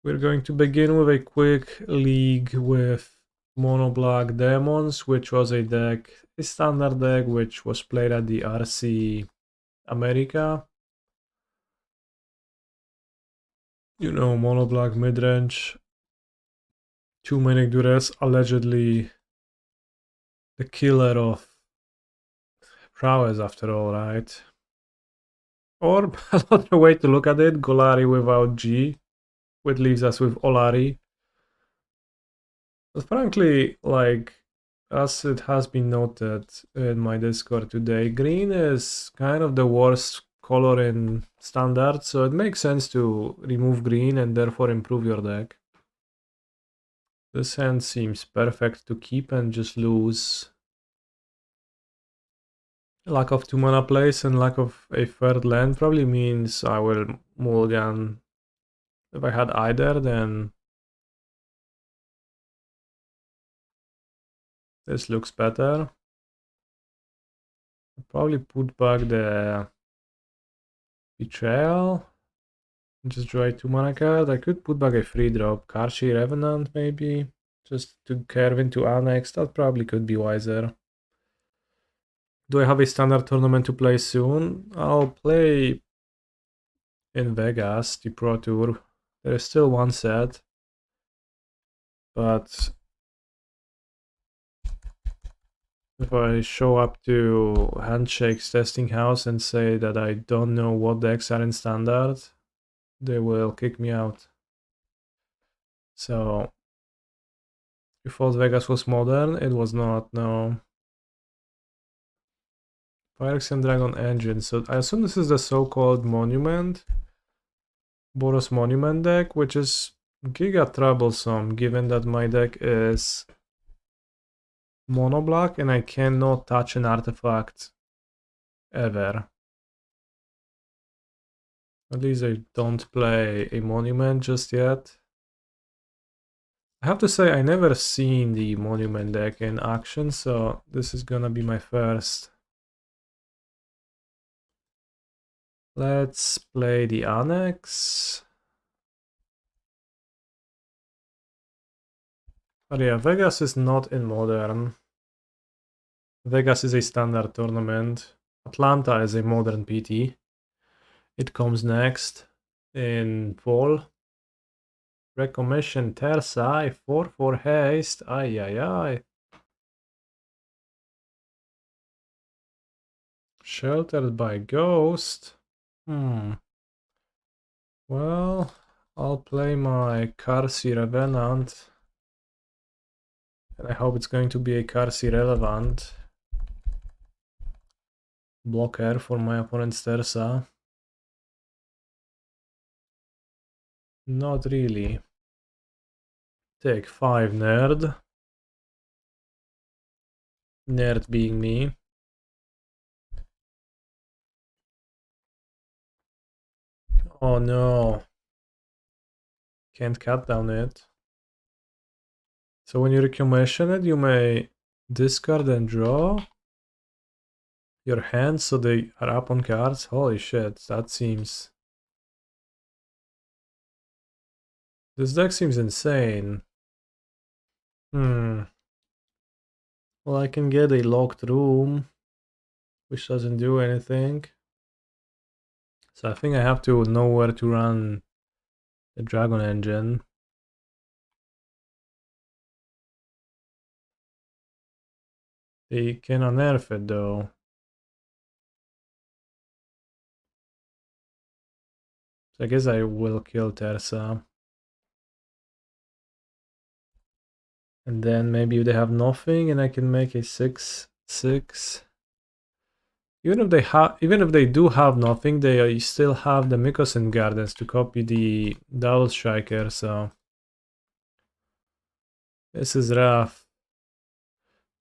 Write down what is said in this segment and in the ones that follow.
We're going to begin with a quick league with Mono Black Demons, which was a standard deck, which was played at the RC America. You know, Mono Black Midrange, 2 mana Duress, allegedly the killer of prowess after all, right? Or another way to look at it, Golari without G, which leaves us with Olari. But frankly, like, as it has been noted in my Discord today, green is kind of the worst color in standard, so it makes sense to remove green and therefore improve your deck. This hand seems perfect to keep and just lose. Lack of 2 mana plays and lack of a third land probably means I will mulligan. If I had either, then this looks better. I'll probably put back the Betrayal. Just draw a 2 mana card. I could put back a 3-drop. Qarsi Revenant maybe. Just to curve into Annex. That probably could be wiser. Do I have a standard tournament to play soon? I'll play in Vegas, the Pro Tour. There is still one set. But if I show up to Handshake's testing house and say that I don't know what decks are in standard, they will kick me out. So, you thought Vegas was modern? It was not, no. Phyrexian Dragon Engine, so I assume this is the so-called Monument. Boros Monument deck, which is giga troublesome given that my deck is mono black and I cannot touch an artifact ever. At least I don't play a Monument just yet. I have to say I never seen the Monument deck in action, so this is gonna be my first. Let's play the Annex. But yeah, Vegas is not in modern. Vegas is a standard tournament. Atlanta is a modern PT. It comes next in fall. Recommission Tersa, 4/4 haste. Ay ay ay. Sheltered by Ghost. Well, I'll play my Qarsi Revenant. And I hope it's going to be a Qarsi relevant blocker for my opponent's Tersa. Not really. Take 5 nerd. Nerd being me. Oh no. Can't cut down it. So when you recommission it, you may discard and draw your hand so they are up on cards. Holy shit, that seems... This deck seems insane. Well, I can get a locked room, which doesn't do anything. So I think I have to know where to run the Dragon Engine. They can unearth it though. So I guess I will kill Tersa. And then maybe they have nothing and I can make a 6/6. Even if they do have nothing, they still have the Mykosin Gardens to copy the Double Striker, so this is rough.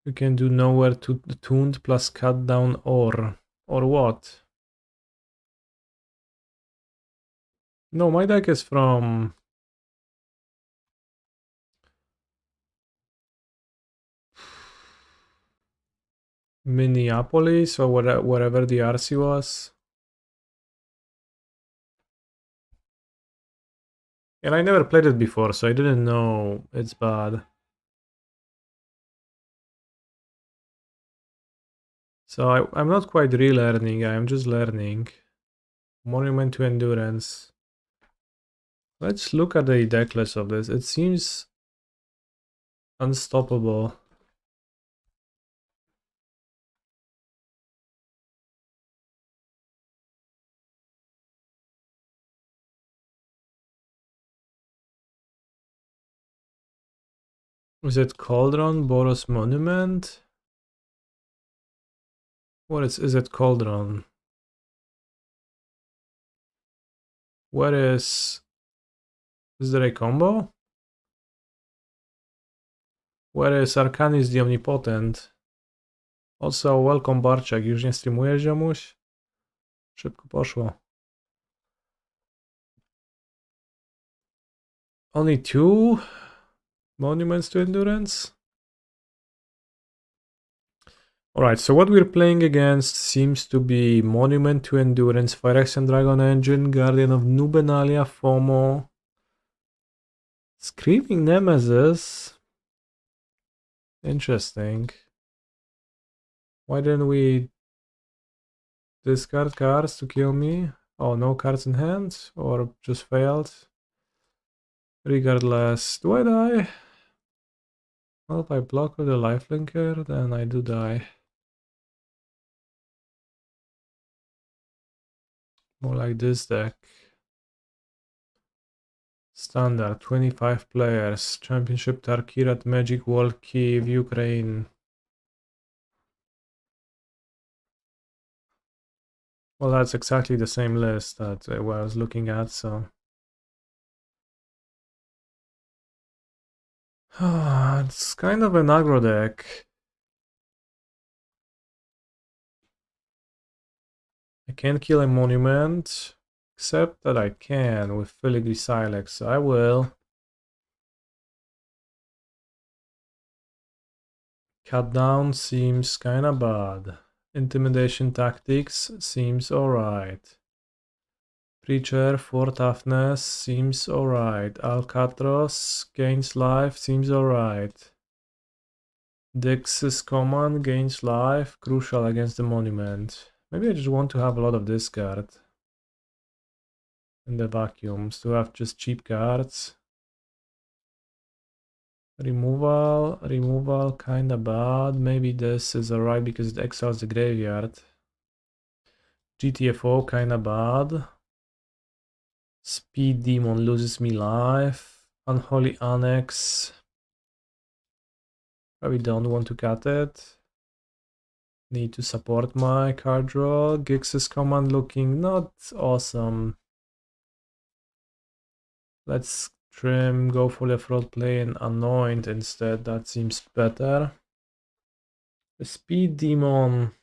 You can do nowhere to tuned plus cut down or what? No, my deck is from Minneapolis or wherever the RC was. And I never played it before, so I didn't know it's bad. So I'm not quite relearning, I'm just learning. Monument to Endurance. Let's look at the deck list of this. It seems unstoppable. Is it Cauldron, Boros Monument? What is it Cauldron? Where is there a combo? Where is Arcanis the Omnipotent? Also, welcome Barczak. Już nie streamujesz, ziomuś? Szybko poszło. Only 2 monuments to endurance? Alright, so what we're playing against seems to be Monument to Endurance, Phyrexian Dragon Engine, Guardian of Nubenalia, FOMO, Screaming Nemesis. Interesting. Why didn't we discard cards to kill me? Oh, no cards in hand? Or just failed? Regardless, do I die? Well, if I block with a lifelinker, then I do die. More like this deck. Standard, 25 players. Championship Tarkirat, Magic Wall, Kiev, Ukraine. Well, that's exactly the same list that I was looking at, so... it's kind of an aggro deck. I can't kill a monument, except that I can with Filigree Sylex, so I will. Cut down seems kinda bad. Intimidation Tactics seems alright. Preacher, 4 toughness, seems alright. Alcatraz, gains life, seems alright. Dix's command, gains life, crucial against the monument. Maybe I just want to have a lot of discard. In the vacuums, to have just cheap cards. Removal, kinda bad. Maybe this is alright because it exiles the graveyard. GTFO, kinda bad. Speed Demon loses me life. Unholy Annex. Probably don't want to cut it. Need to support my card draw. Gix's command looking not awesome. Let's trim, go for the fraud play and Anoint instead. That seems better. The Speed Demon.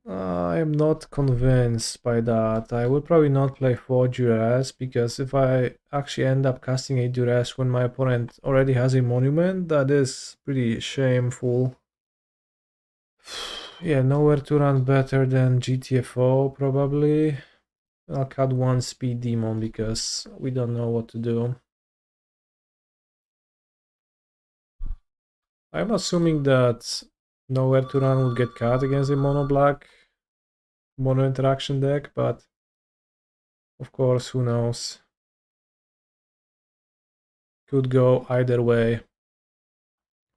I am not convinced by that. I will probably not play 4 Duress, because if I actually end up casting a Duress when my opponent already has a monument, that is pretty shameful. Yeah, nowhere to run better than GTFO probably. I'll cut 1 Speed Demon because we don't know what to do. I'm assuming that nowhere to run would get cut against a mono black mono interaction deck, but of course, who knows? Could go either way.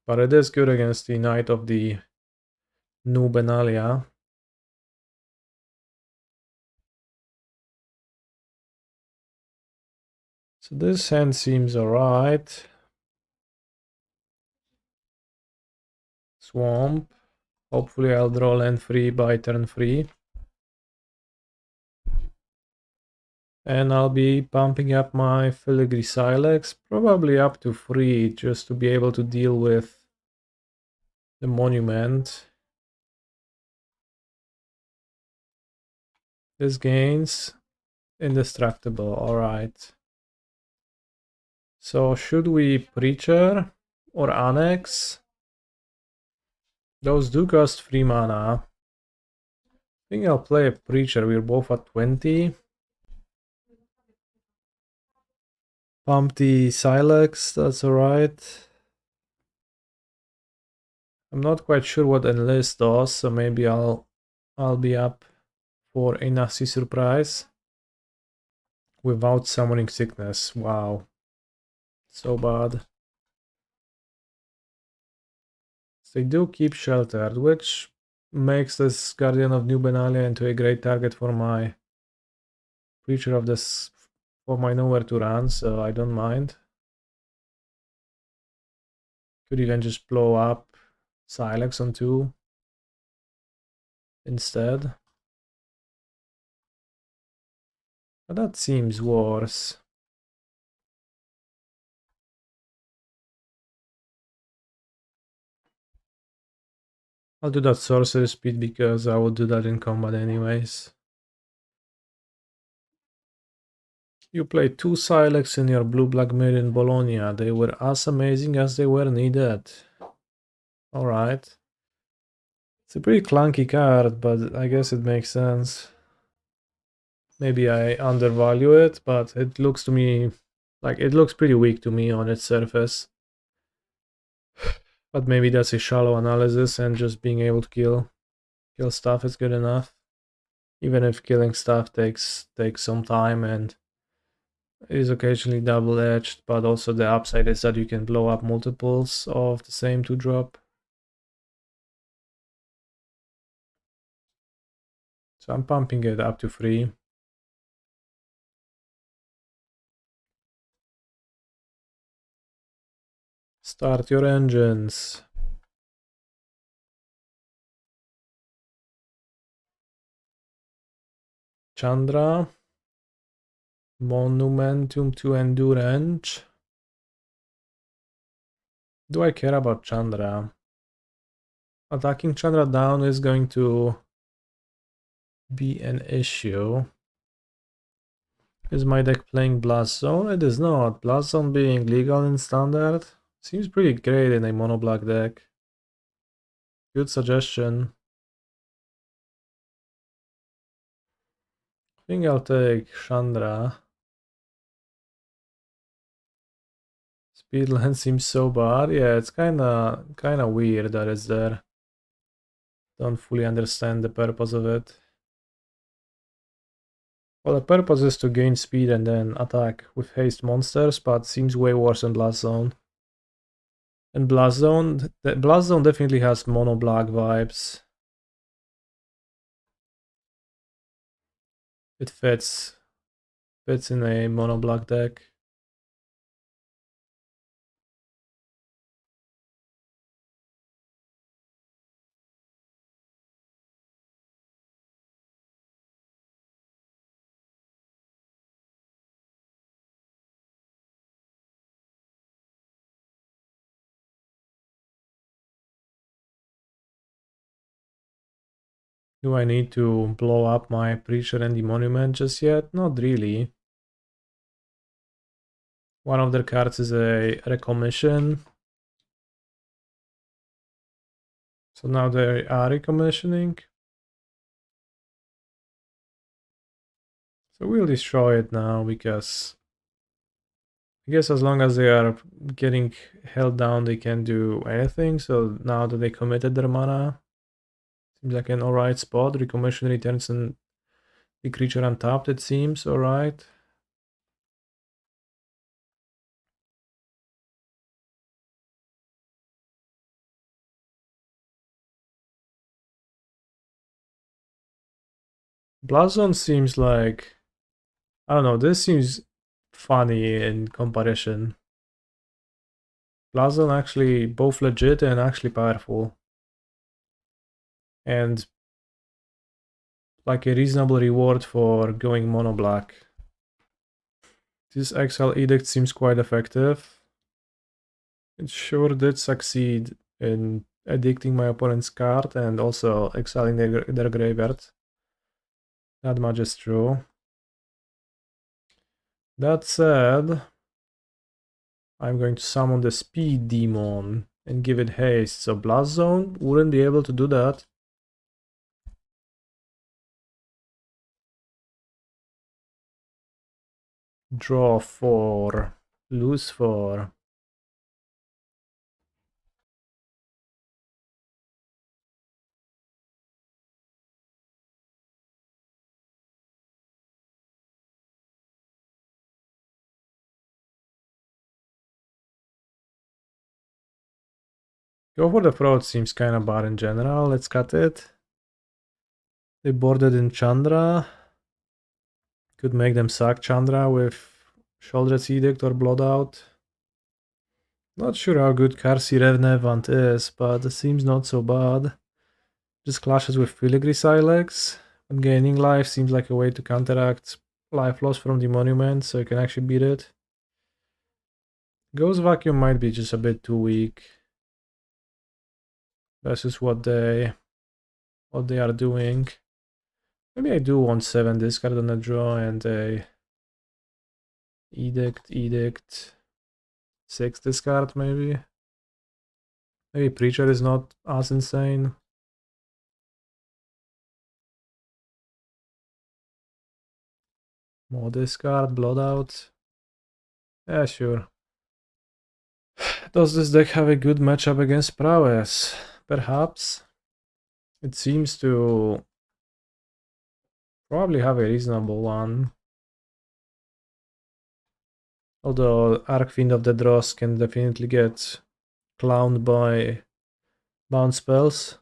But it is good against the Knight of the Nubenalia. So this hand seems alright. Swamp. Hopefully I'll draw land free by turn 3. And I'll be pumping up my Filigree Sylex, probably up to 3, just to be able to deal with the monument. This gains indestructible, alright. So should we Preacher or Annex? Those do cost 3 mana. I think I'll play a Preacher, we're both at 20. Pump the Sylex, that's alright. I'm not quite sure what Enlist does, so maybe I'll be up for a nasty surprise. Without Summoning Sickness, wow. So bad. So they do keep Sheltered, which makes this Guardian of New Benalia into a great target for my Creature of this, for my Nowhere to Run, so I don't mind. Could even just blow up Sylex on 2 instead. But that seems worse. I'll do that Sorcery Speed because I will do that in combat anyways. You played 2 Sylex in your blue-black mirror in Bologna. They were as amazing as they were needed. Alright. It's a pretty clunky card, but I guess it makes sense. Maybe I undervalue it, but it looks to me like it looks pretty weak to me on its surface. But maybe that's a shallow analysis and just being able to kill stuff is good enough. Even if killing stuff takes some time and is occasionally double-edged, but also the upside is that you can blow up multiples of the same 2-drop. So I'm pumping it up to 3. Start your engines. Chandra. Monumentum to Endurance. Do I care about Chandra? Attacking Chandra down is going to be an issue. Is my deck playing Blast Zone? It is not. Blast Zone being legal in Standard seems pretty great in a mono-black deck. Good suggestion. I think I'll take Chandra. Speedland seems so bad. Yeah, it's kinda weird that it's there. Don't fully understand the purpose of it. Well, the purpose is to gain speed and then attack with haste monsters, but seems way worse than Blast Zone. And Blast Zone definitely has mono black vibes. It fits in a mono black deck. Do I need to blow up my Preacher and the Monument just yet? Not really. One of their cards is a Recommission. So now they are recommissioning. So we'll destroy it now because I guess as long as they are getting held down, they can't do anything. So now that they committed their mana, seems like an alright spot. Recommission returns and the creature untapped, it seems alright. Blast Zone seems like, I don't know, this seems funny in comparison. Blast Zone actually both legit and actually powerful. And like a reasonable reward for going mono black. This Exile Edict seems quite effective. It sure did succeed in addicting my opponent's card and also exiling their graveyard. That much is true. That said, I'm going to summon the Speed Demon and give it haste, so Blast Zone wouldn't be able to do that. Draw 4. Lose 4. Go for the fraud seems kind of bad in general. Let's cut it. They boarded in Chandra. Could make them sack Chandra with Sheoldred's Edict or Blot Out. Not sure how good Qarsi Revenant is, but it seems not so bad. Just clashes with Filigree Sylex. And gaining life seems like a way to counteract life loss from the monument, so you can actually beat it. Ghost Vacuum might be just a bit too weak versus what they are doing. Maybe I do want 7 discard on a draw and a Edict, 6 discard maybe. Maybe Preacher is not as insane. More discard, Blot Out. Yeah, sure. Does this deck have a good matchup against Prowess? Perhaps. It seems to probably have a reasonable one. Although Archfiend of the Dross can definitely get clowned by bounce spells.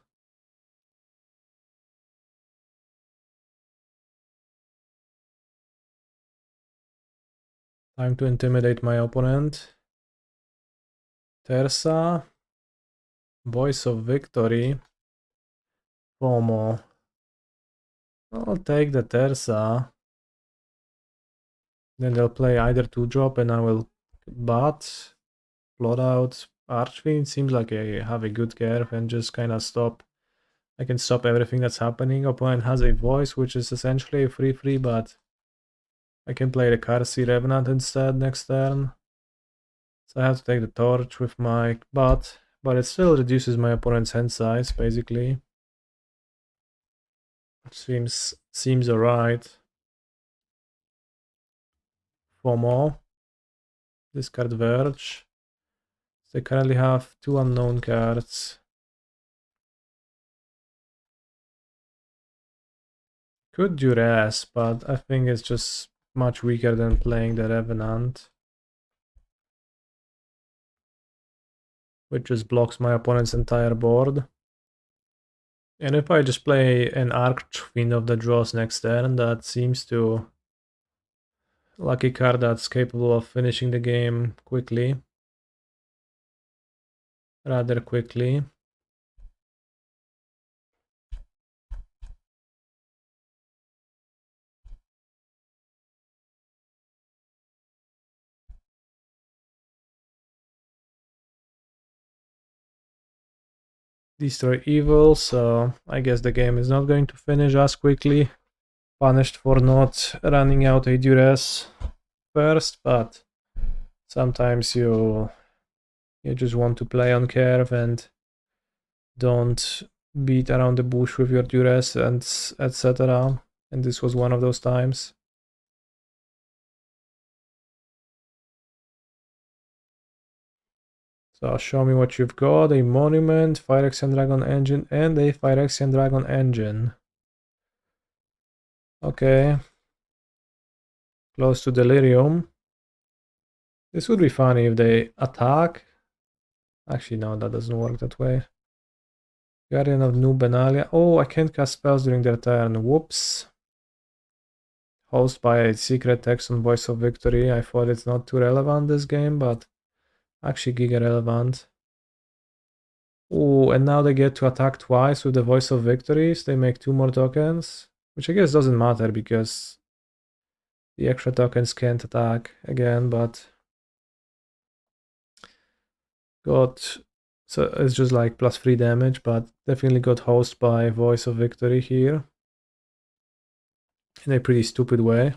Time to intimidate my opponent. Tersa. Voice of Victory. FOMO. I'll take the Tersa. Then they'll play either 2-drop and I will Bat, Blot Out. Archfiend seems like I have a good curve and just kind of stop. I can stop everything that's happening. Opponent has a voice, which is essentially a free, but I can play the Qarsi Revenant instead next turn. So I have to take the torch with my Bat, but it still reduces my opponent's hand size, basically. Seems alright. 4 more. Discard Verge. They currently have 2 unknown cards. Could Duress, but I think it's just much weaker than playing the Revenant, which just blocks my opponent's entire board. And if I just play an Archfiend of the Dross next turn, that seems to... Lucky card that's capable of finishing the game quickly. Rather quickly. Destroy evil, so I guess the game is not going to finish as quickly. Punished for not running out a Duress first, but sometimes you just want to play on curve and don't beat around the bush with your Duress and etc. And this was one of those times. So show me what you've got. A Monument, Phyrexian Dragon Engine, and a Phyrexian Dragon Engine. Okay. Close to Delirium. This would be funny if they attack. Actually, no, that doesn't work that way. Guardian of New Benalia. Oh, I can't cast spells during their turn. Whoops. Host by a secret text on Voice of Victory. I thought it's not too relevant this game, but actually giga relevant. Oh, and now they get to attack twice with the Voice of Victories. They make 2 more tokens, which I guess doesn't matter because the extra tokens can't attack again, but got... So it's just like +3 damage, but definitely got host by Voice of Victory here. In a pretty stupid way.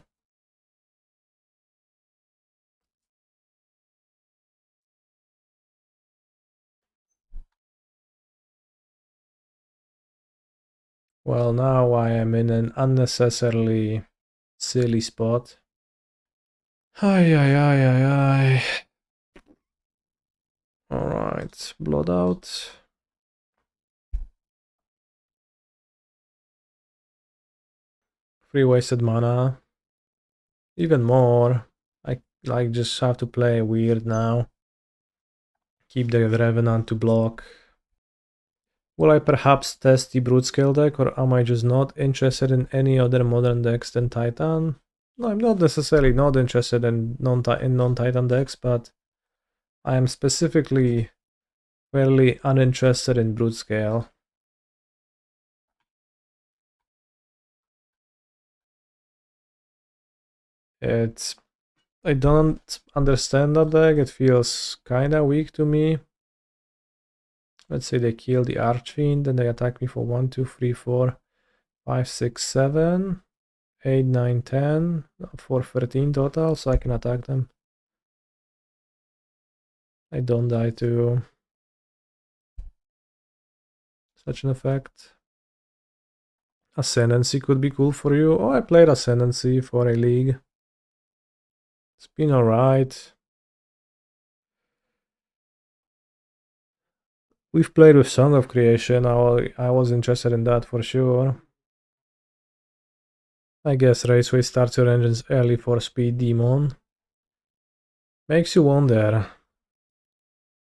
Well, now I am in an unnecessarily silly spot. Ay, ay, ay, ay, ay. Alright, Blot Out. Free wasted mana. Even more. I like just have to play weird now. Keep the Revenant to block. Will I perhaps test the Brute Scale deck, or am I just not interested in any other modern decks than Titan? No, I'm not necessarily not interested in non-Titan decks, but I am specifically fairly uninterested in Brute Scale. I don't understand that deck, it feels kinda weak to me. Let's say they kill the Archfiend, and they attack me for 1, 2, 3, 4, 5, 6, 7, 8, 9, 10, for 13 total, so I can attack them. I don't die to such an effect. Ascendancy could be cool for you. Oh, I played Ascendancy for a league. It's been alright. We've played with Song of Creation. I was interested in that for sure. I guess Raceway starts your engines early for Speed Demon. Makes you wonder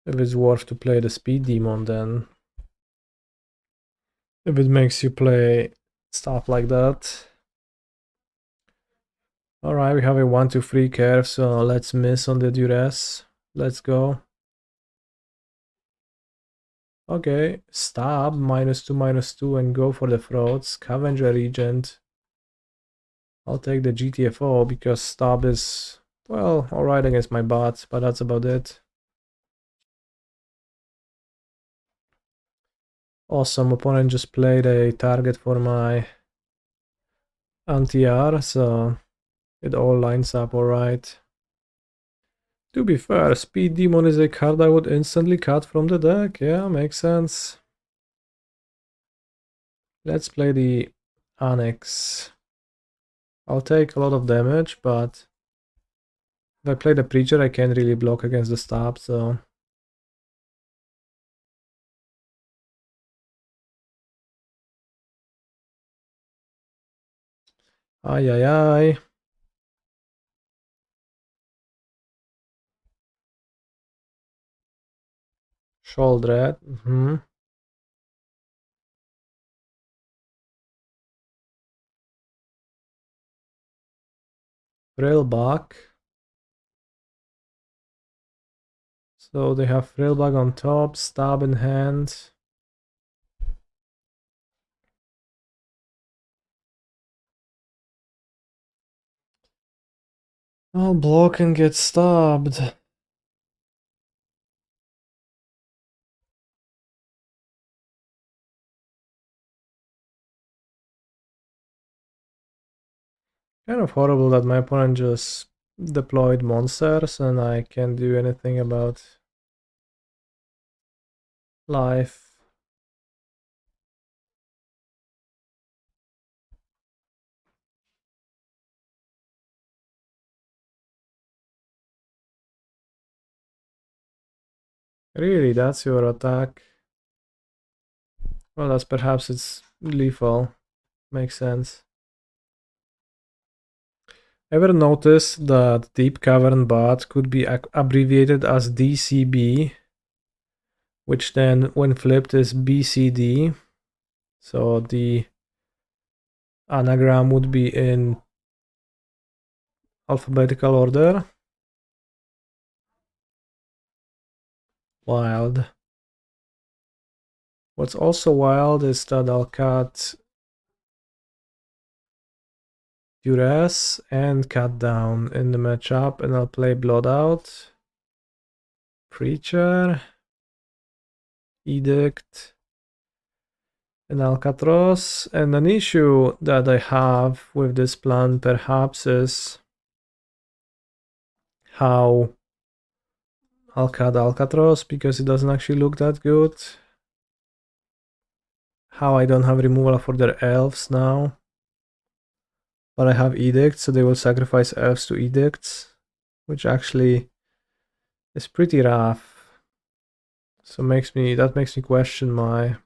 if it's worth to play the Speed Demon then. If it makes you play stuff like that. Alright, we have a 1, 2, 3 curve, so let's miss on the Duress. Let's go. Okay, stab, -2, -2, and go for the Throat. Scavenger Regent. I'll take the GTFO because stab is, well, alright against my bots, but that's about it. Awesome, opponent just played a target for my anti-R, so it all lines up alright. To be fair, Speed Demon is a card I would instantly cut from the deck. Yeah, makes sense. Let's play the Annex. I'll take a lot of damage, but if I play the Preacher, I can't really block against the stab, so... Ay, ay, ay. Sheoldred. Frillbug. So they have Frillbug on top, stab in hand. I'll block and get stabbed. Kind of horrible that my opponent just deployed monsters and I can't do anything about life. Really, that's your attack? Well, that's perhaps it's lethal. Makes sense. Ever notice that Deep-Cavern Bat could be abbreviated as DCB, which then, when flipped, is BCD? So the anagram would be in alphabetical order. Wild. What's also wild is that I'll cut Duress and cut down in the matchup, and I'll play Blot Out, Preacher, Edict, and Aclazotz. And an issue that I have with this plan perhaps is how I'll cut Aclazotz because it doesn't actually look that good. How I don't have removal for their elves now. But I have edicts, so they will sacrifice elves to edicts, which actually is pretty rough. So that makes me question my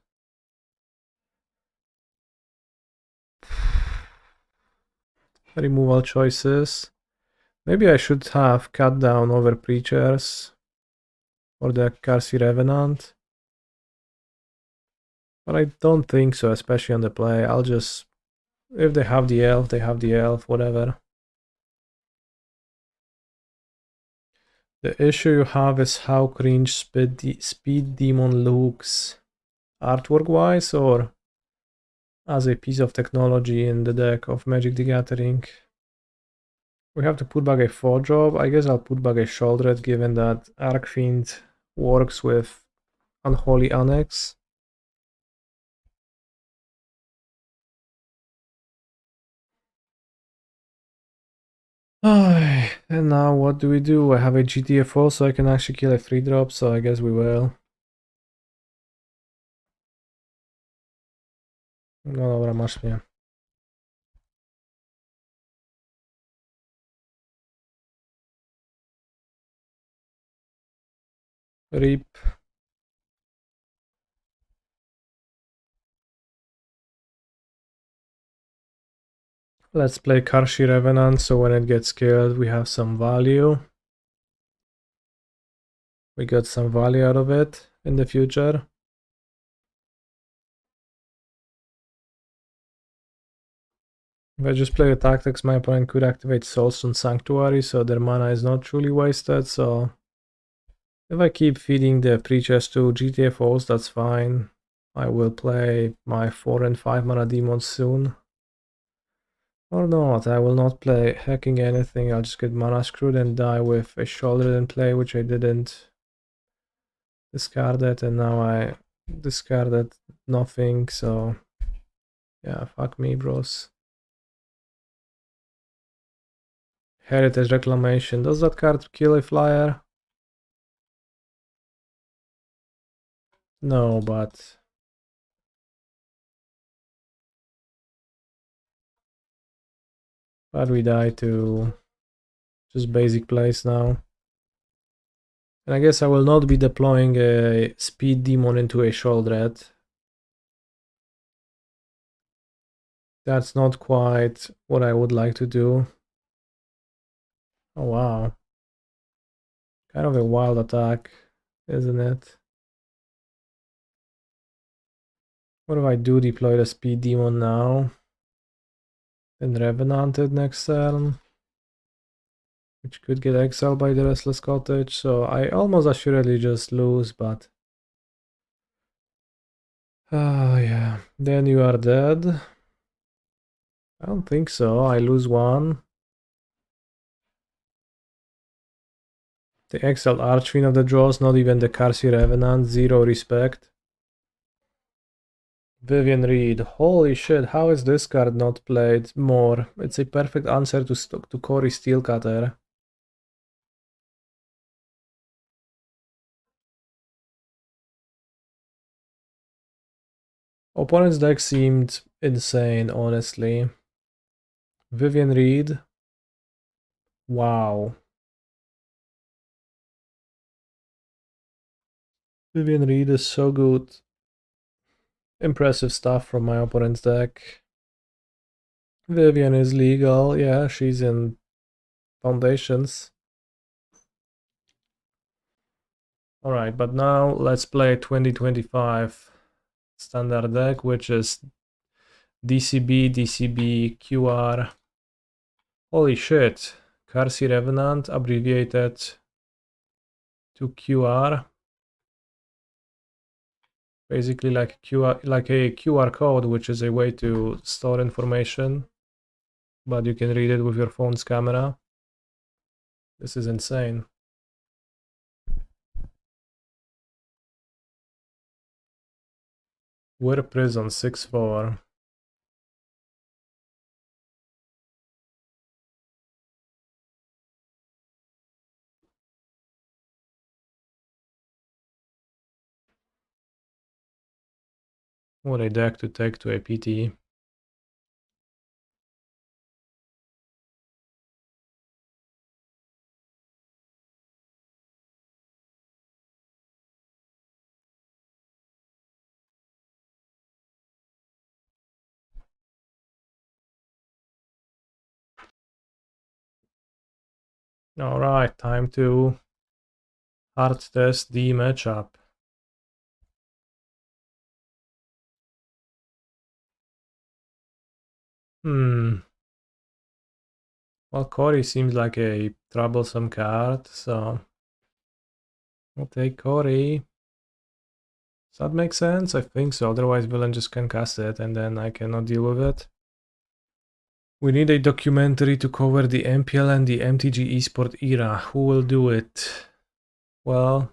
removal choices. Maybe I should have cut down over Preachers or the Qarsi Revenant. But I don't think so, especially on the play. I'll just... If they have the elf, they have the elf, whatever. The issue you have is how cringe Speed Demon looks. Artwork-wise or as a piece of technology in the deck of Magic the Gathering. We have to put back a 4-drop. I guess I'll put back a Sheoldred given that Archfiend works with Unholy Annex. And now what do we do? I have a GTFO so I can actually kill a 3-drop, so I guess we will. No dobra, masz mnie. RIP. Let's play Qarsi Revenant so when it gets killed we have some value. We got some value out of it in the future. If I just play the tactics, my opponent could activate Soulstone Sanctuary, so their mana is not truly wasted, so... If I keep feeding the Preachers to GTFOs, that's fine. I will play my 4 and 5 mana demons soon. Or not, I will not play hacking anything, I'll just get mana screwed and die with a Sheoldred in play, which I didn't. Discard it, and now I discarded nothing, so... Yeah, fuck me, bros. Heritage Reclamation. Does that card kill a flyer? No, but... But we die to just basic plays now. And I guess I will not be deploying a Speed Demon into a Sheoldred. That's not quite what I would like to do. Oh wow. Kind of a wild attack, isn't it? What if I do deploy the Speed Demon now? And Revenant it next turn? Which could get exiled by the Restless Cottage, so I almost assuredly just lose, but... Oh yeah, then you are dead. I don't think so, I lose one. The exiled Archfiend of the Dross, not even the Qarsi Revenant, zero respect. Vivian Reed, holy shit, how is this card not played more? It's a perfect answer to Cory Steelcutter. Opponent's deck seemed insane, honestly. Vivian Reed. Wow. Vivian Reed is so good. Impressive stuff from my opponent's deck. Vivian is legal, yeah, she's in Foundations. Alright, but now let's play 2025 standard deck, which is DCB, DCB, QR. Holy shit, Qarsi Revenant abbreviated to QR. Basically like a QR code, which is a way to store information, but you can read it with your phone's camera. This is insane. We're Prison 6-4. What a deck to take to a PT. Alright, time to hard test the matchup. Well, Cory seems like a troublesome card, so I'll take Cory. Does that make sense? I think so, otherwise villain just can cast it and then I cannot deal with it. We need a documentary to cover the MPL and the MTG esport era. Who will do it? Well,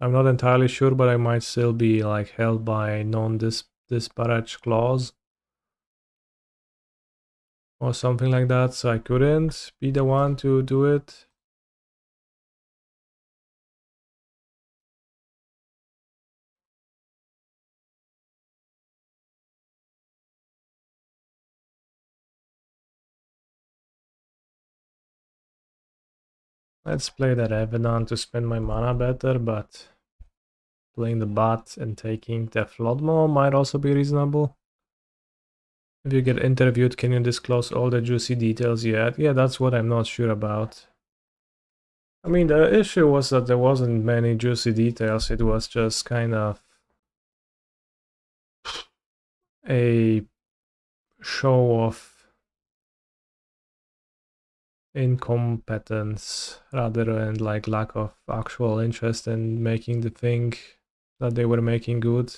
I'm not entirely sure, but I might still be like held by non-disparage clause or something like that, so I couldn't be the one to do it. Let's play the Revenant to spend my mana better, but playing the bot and taking the Floodmaw might also be reasonable. If you get interviewed, can you disclose all the juicy details yet? Yeah, that's what I'm not sure about. I mean, the issue was that there wasn't many juicy details, it was just kind of a show of incompetence rather than like lack of actual interest in making the thing that they were making good.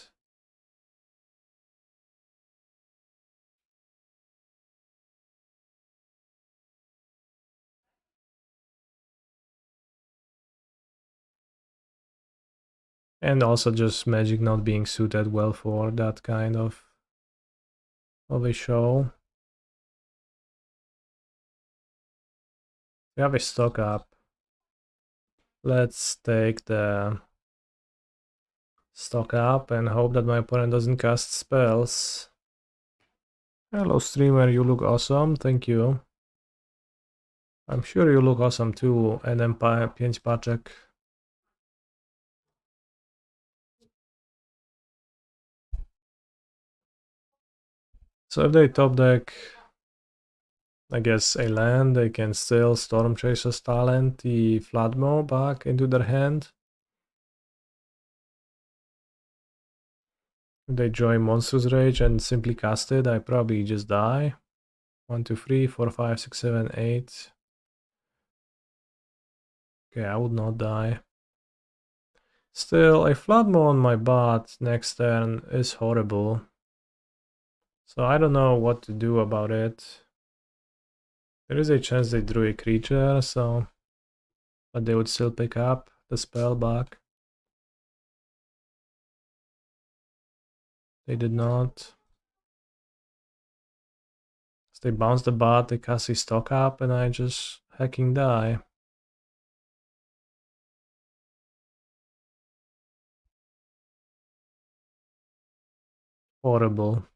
And also just Magic not being suited well for that kind of a show. We have a stock up. Let's take the stock up and hope that my opponent doesn't cast spells. Hello streamer, you look awesome, thank you. I'm sure you look awesome too, NM5 Paczek. So if they top deck, I guess a land, they can still Storm Chaser's Talent the Floodmaw back into their hand. If they join Monstrous Rage and simply cast it, I probably just die. 1, 2, 3, 4, 5, 6, 7, 8. Okay, I would not die. Still, a Floodmaw on my bot next turn is horrible. So I don't know what to do about it. There is a chance they drew a creature, so... But they would still pick up the spell back. They did not. So they bounce the bot, they cast a stock up, and I just hacking die. Horrible.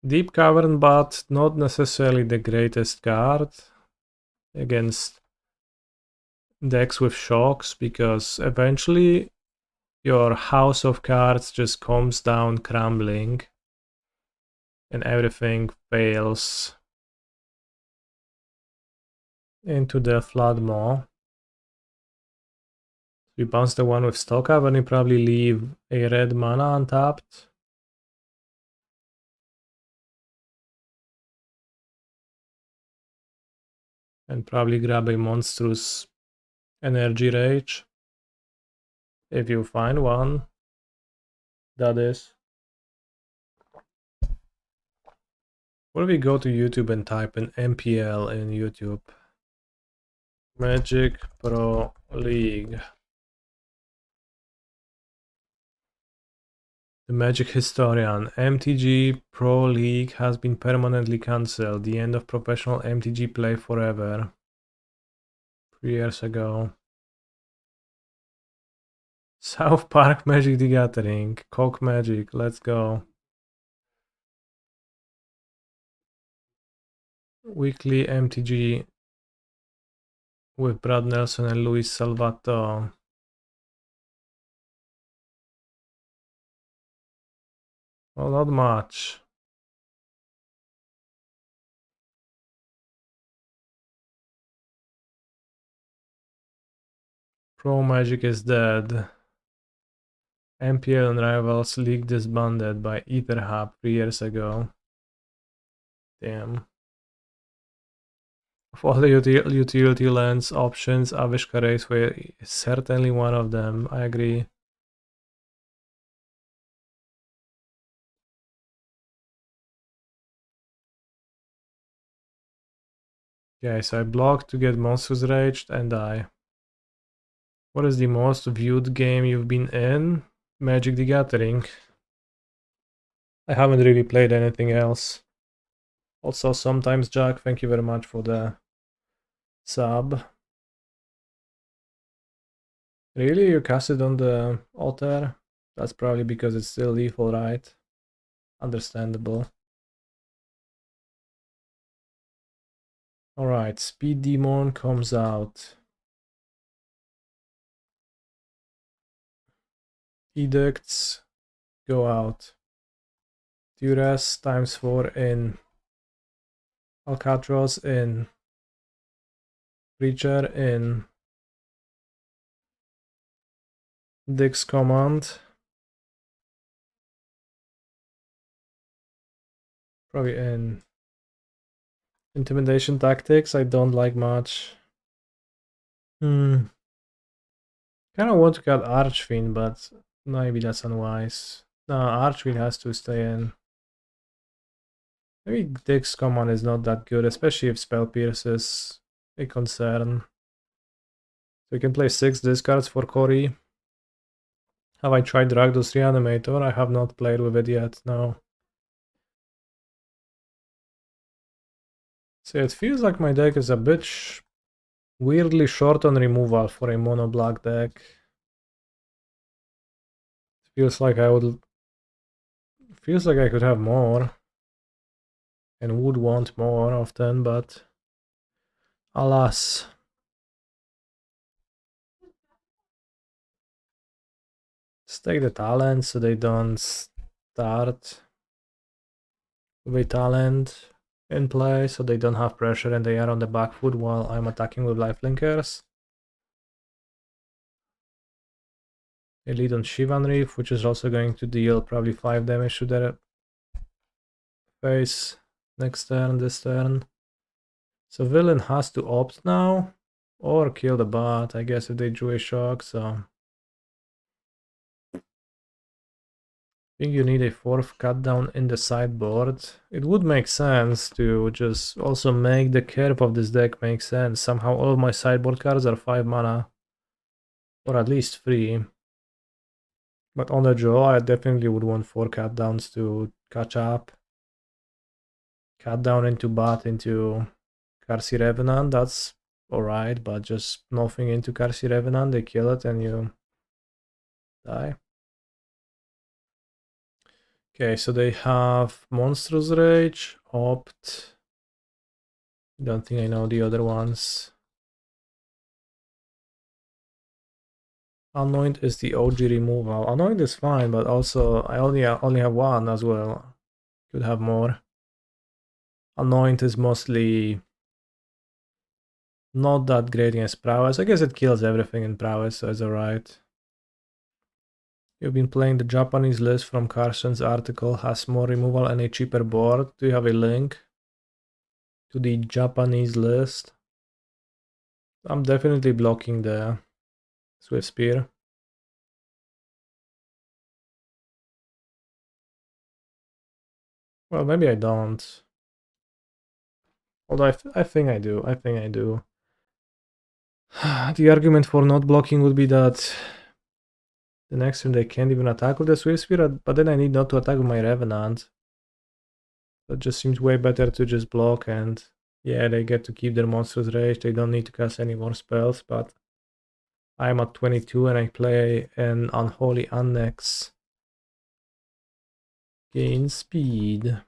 Deep-Cavern Bat, not necessarily the greatest card against decks with shocks, because eventually your house of cards just comes down crumbling and everything fails into the Floodmaw. You bounce the one with stock up and you probably leave a red mana untapped. And probably grab a monstrous energy rage. If you find one, that is. What if we go to YouTube and type in MPL in YouTube? Magic Pro League. The Magic Historian. MTG Pro League has been permanently cancelled. The end of professional MTG play forever. 3 years ago. South Park Magic the Gathering. Cock Magic. Let's go. Weekly MTG with Brad Nelson and Luis Salvato. Well, not much. Pro Magic is dead. MPL and Rivals League disbanded by EtherHub 3 years ago. Damn. Of all the utility lands options, Amonkhet Raceway is certainly one of them. I agree. Okay, so I block to get Monstrous Raged and die. What is the most viewed game you've been in? Magic the Gathering. I haven't really played anything else. Also, sometimes Jack, thank you very much for the sub. Really? You cast it on the altar? That's probably because it's still lethal, right? Understandable. Alright, Speed Demon comes out. Edicts go out. Duress times 4 in. Aclazotz in. Preacher in. Dix command. Probably in. Intimidation Tactics, I don't like much. Kinda want to cut Archfiend, but maybe that's unwise. No, Archfiend has to stay in. Maybe Dix command is not that good, especially if Spell Pierce is a concern. So we can play 6 discards for Cory. Have I tried Rakdos Reanimator? I have not played with it yet, no. So it feels like my deck is a bit weirdly short on removal for a mono black deck. It feels like I could have more and would want more often, but alas. Let's take the talent so they don't start with a talent in play, so they don't have pressure and they are on the back foot while I'm attacking with lifelinkers. They lead on Shivan Reef, which is also going to deal probably 5 damage to their face next turn, this turn. So villain has to opt now, or kill the bot, I guess, if they drew a shock, so... I think you need a 4th cut down in the sideboard. It would make sense to just also make the curve of this deck make sense. Somehow all of my sideboard cards are 5 mana. Or at least 3. But on the draw, I definitely would want 4 cut downs to catch up. Cut down into bot into Qarsi Revenant, that's alright, but just nothing into Qarsi Revenant, they kill it and you die. Okay, so they have Monstrous Rage, Opt. Don't think I know the other ones. Anoint is the OG removal. Anoint is fine, but also I only have one as well. Could have more. Anoint is mostly not that great against prowess. I guess it kills everything in prowess, so it's alright. You've been playing the Japanese list from Carson's article, has more removal and a cheaper board. Do you have a link to the Japanese list? I'm definitely blocking the Swift Spear. Well, maybe I don't. Although I think I do. I think I do. The argument for not blocking would be that the next turn they can't even attack with the Swift Spear, but then I need not to attack with my Revenant. That just seems way better to just block, and yeah, they get to keep their Monstrous Rage. They don't need to cast any more spells, but I'm at 22 and I play an Unholy Annex. Gain speed.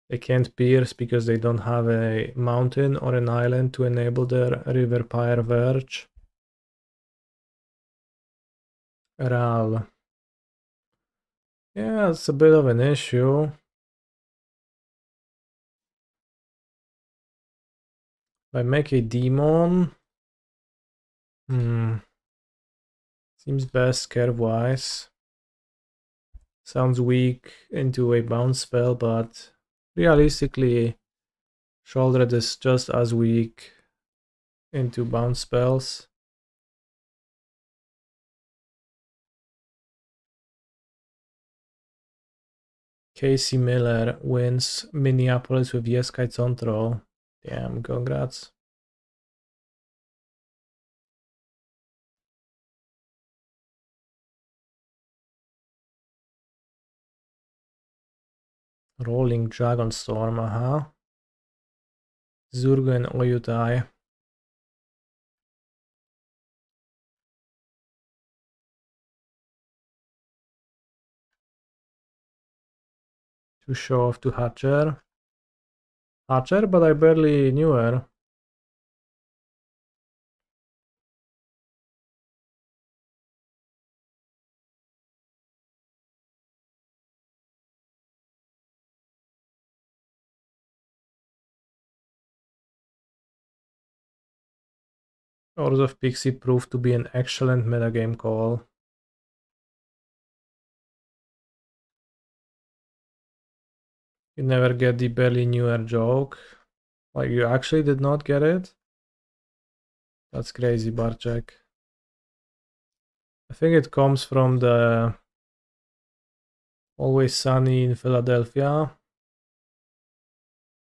They can't pierce because they don't have a mountain or an island to enable their River Pyre Verge. Ral. Yeah, it's a bit of an issue. If I make a demon, seems best curve-wise. Sounds weak into a bounce spell, but realistically, Sheoldred is just as weak into bounce spells. Casey Miller wins Minneapolis with Jeskai Contro. Damn, congrats. Rolling Dragonstorm, aha. Zurgo and Oyutai. To show off to Hatcher. Hatcher, but I barely knew her. Hordes of Pixie proved to be an excellent metagame call. You never get the barely knew her joke. Like, you actually did not get it? That's crazy, Barczek. I think it comes from the Always Sunny in Philadelphia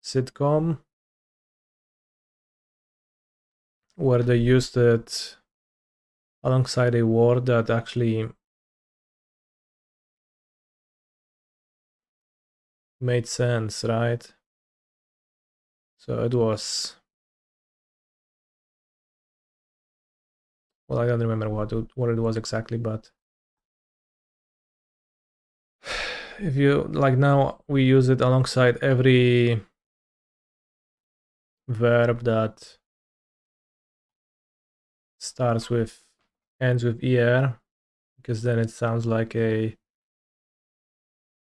sitcom, where they used it alongside a word that actually made sense, right? So it was... Well, I don't remember what it was exactly, but... If you... Like, now we use it alongside every verb that starts with... ends with er, because then it sounds like a...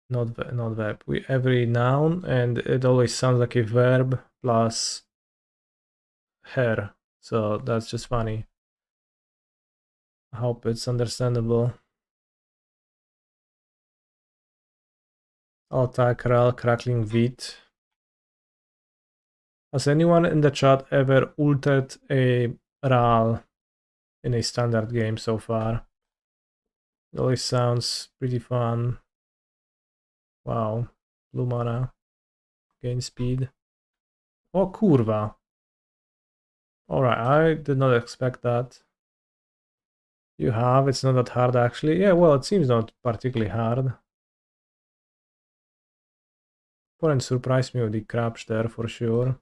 Not verb. Every noun, and it always sounds like a verb plus her. So that's just funny. I hope it's understandable. Alta Kral Crackling Wheat. Has anyone in the chat ever ulted a Ral in a standard game so far? It always sounds pretty fun. Wow. Blue mana. Gain speed. Oh, kurwa. Alright, I did not expect that. You have, it's not that hard actually. Yeah, well, it seems not particularly hard. Opponent surprised me with the Craps there for sure.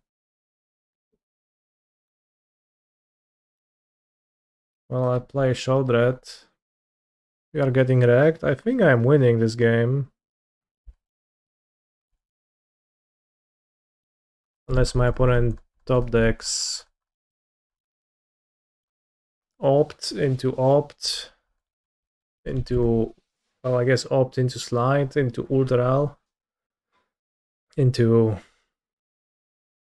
Well, I play Sheoldred. We are getting wrecked. I think I'm winning this game. Unless my opponent top decks opt into, well, I guess opt into slide, into ultral, into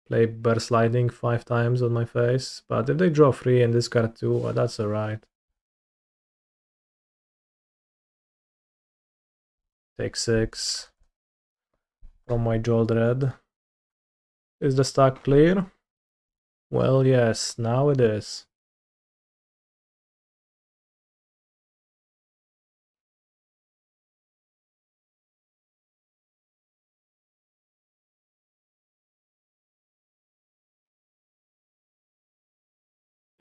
play burst lightning 5 times on my face. But if they draw 3 and discard 2, well, that's alright. Take 6 from my Sheoldred. Is the stack clear? Well, yes, now it is.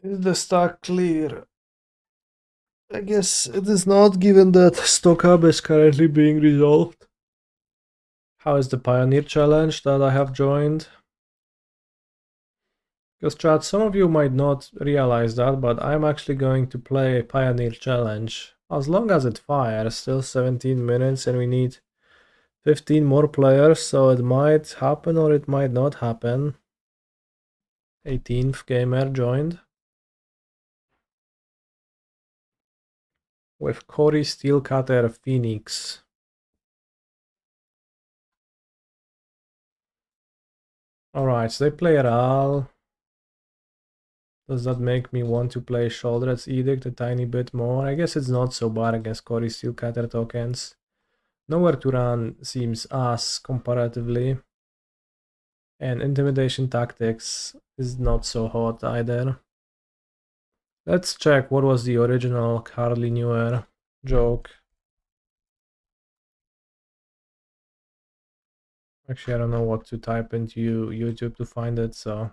Is the stack clear? I guess it is not, given that stock up is currently being resolved. How is the Pioneer Challenge that I have joined? Because chat, some of you might not realize that, but I'm actually going to play a Pioneer Challenge. As long as it fires, still 17 minutes and we need 15 more players, so it might happen or it might not happen. 18th gamer joined. With Cory Steelcutter Phoenix. Alright, so they play Ral. Does that make me want to play Sheoldred's Edict a tiny bit more? I guess it's not so bad against Cory Steelcatter tokens. Nowhere to Run seems ass comparatively. And Intimidation Tactics is not so hot either. Let's check what was the original Carly Newer joke. Actually, I don't know what to type into YouTube to find it, so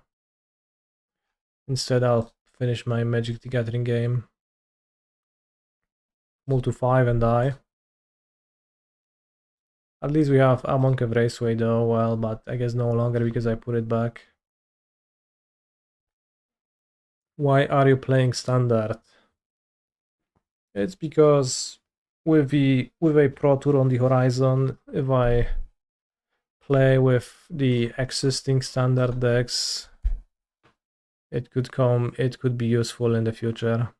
instead I'll finish my Magic the Gathering game. Move to 5 and die. At least we have Amonkhet Raceway though, well, but I guess no longer because I put it back. Why are you playing Standard? It's because with a Pro Tour on the horizon, if I play with the existing Standard decks, it could be useful in the future.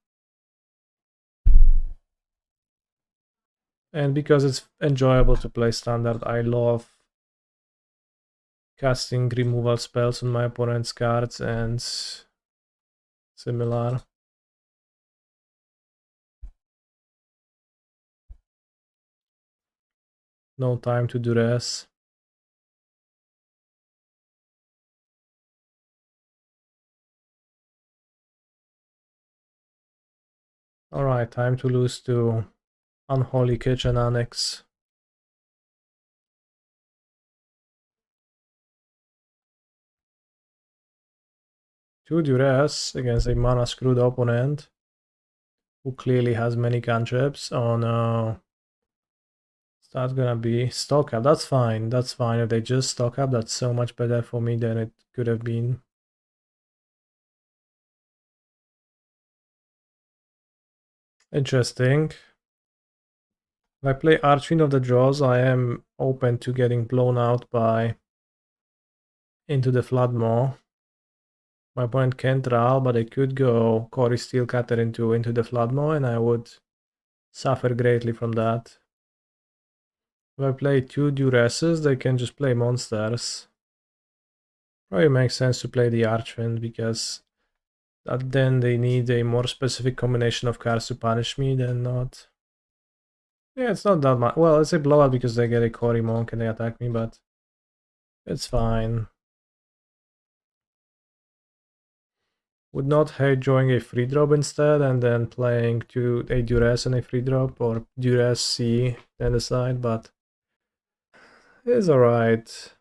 And because it's enjoyable to play Standard, I love casting removal spells on my opponent's cards and similar. No time to Duress. Alright, time to lose to Unholy Kitchen Annex. Two Duress against a mana screwed opponent who clearly has many cantrips. Oh no. Is that gonna be stock up? That's fine. That's fine. If they just stock up, that's so much better for me than it could have been. Interesting. If I play Archfiend of the Dross, I am open to getting blown out by Into the Floodmaw. My opponent can't draw, but I could go Cory Steelcatter into the Floodmaw, and I would suffer greatly from that. If I play two Duresses, they can just play monsters. Probably makes sense to play the Archfiend, because then they need a more specific combination of cards to punish me than not. Yeah, it's not that much. Well, it's a blowout because they get a Cory Monk and they attack me, but it's fine. Would not hate drawing a free drop instead and then playing a Duress and a free drop, or Duress C then the side, but it's alright.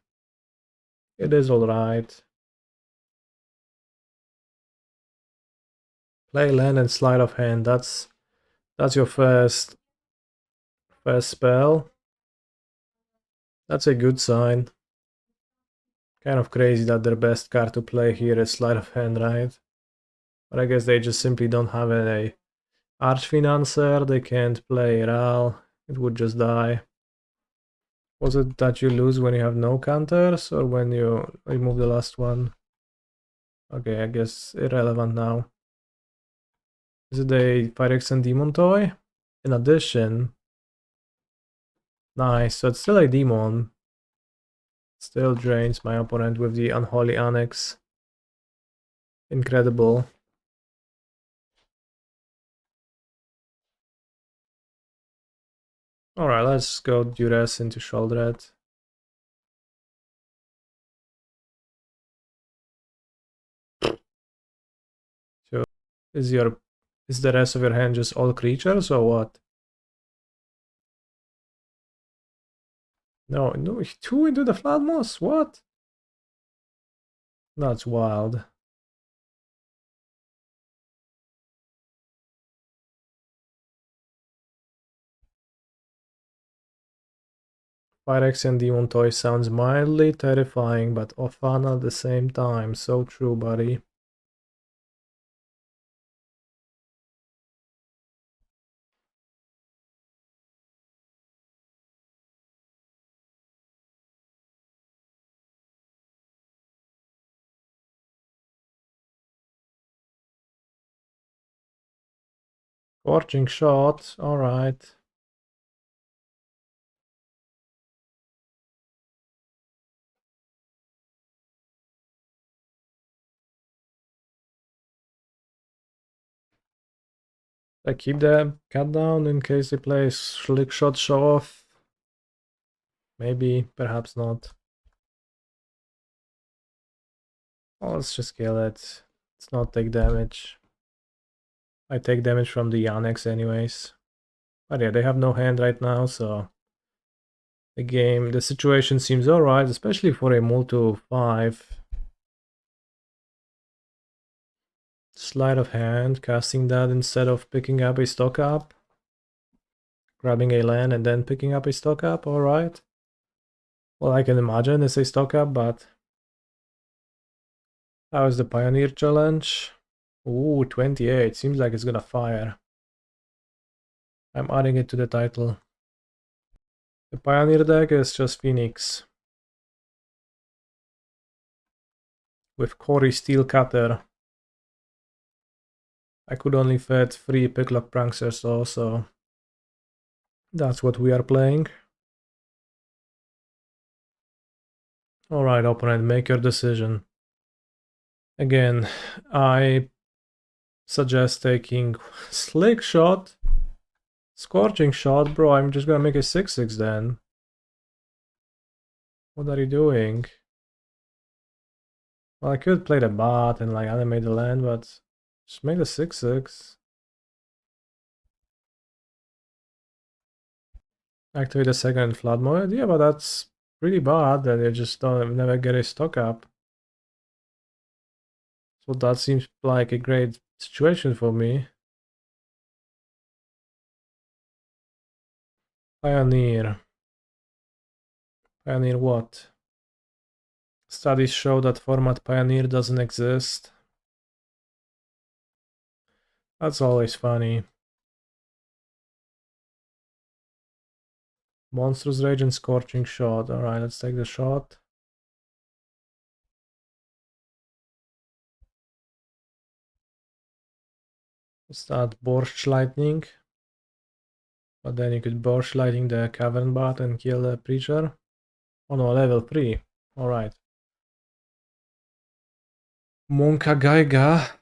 It is alright. Play land and sleight of hand. That's your first spell. That's a good sign. Kind of crazy that their best card to play here is sleight of hand, right? But I guess they just simply don't have a Archfiend answer. They can't play Ral. It would just die. Was it that you lose when you have no counters, or when you remove the last one? Okay, I guess irrelevant now. Is it a Phyrexian Demon toy? In addition. Nice, so it's still a demon. Still drains my opponent with the Unholy Annex. Incredible. Alright, let's go Duress into Sheoldred. So, is the rest of your hand just all creatures or what? No, 2 into the Flatmoss? What? That's wild. Phyrexian Demon Toy sounds mildly terrifying, but fun at the same time. So true, buddy. Scorching Shot, alright. I keep the cat down in case they play Slickshot show off. Maybe, perhaps not. Oh, let's just kill it. Let's not take damage. I take damage from the Annex anyways. But yeah, they have no hand right now, so the situation seems alright, especially for a Multi 5. Sleight of hand, casting that instead of picking up a stock up. Grabbing a land and then picking up a stock up, alright. Well, I can imagine it's a stock up, but how is the Pioneer challenge? Ooh, 28. Seems like it's gonna fire. I'm adding it to the title. The Pioneer deck is just Phoenix. With Cory Steel Cutter. I could only fit 3 Picklock Pranksters though, so that's what we are playing. Alright, opponent, make your decision. Again, I suggest taking Slick Shot. Scorching Shot, bro, I'm just gonna make a 6/6 then. What are you doing? Well, I could play the bot and like animate the land, but just make the 6/6. Activate the second flood mode. Yeah, but that's pretty bad that you just don't never get a stock up. So that seems like a great situation for me. Pioneer. Pioneer what? Studies show that format Pioneer doesn't exist. That's always funny. Monstrous Rage and Scorching Shot. Alright, let's take the shot. Start Borscht Lightning. But then you could Borscht Lightning the Cavern Bat and kill the Preacher. Oh no, level 3. Alright. Monka Gaiga.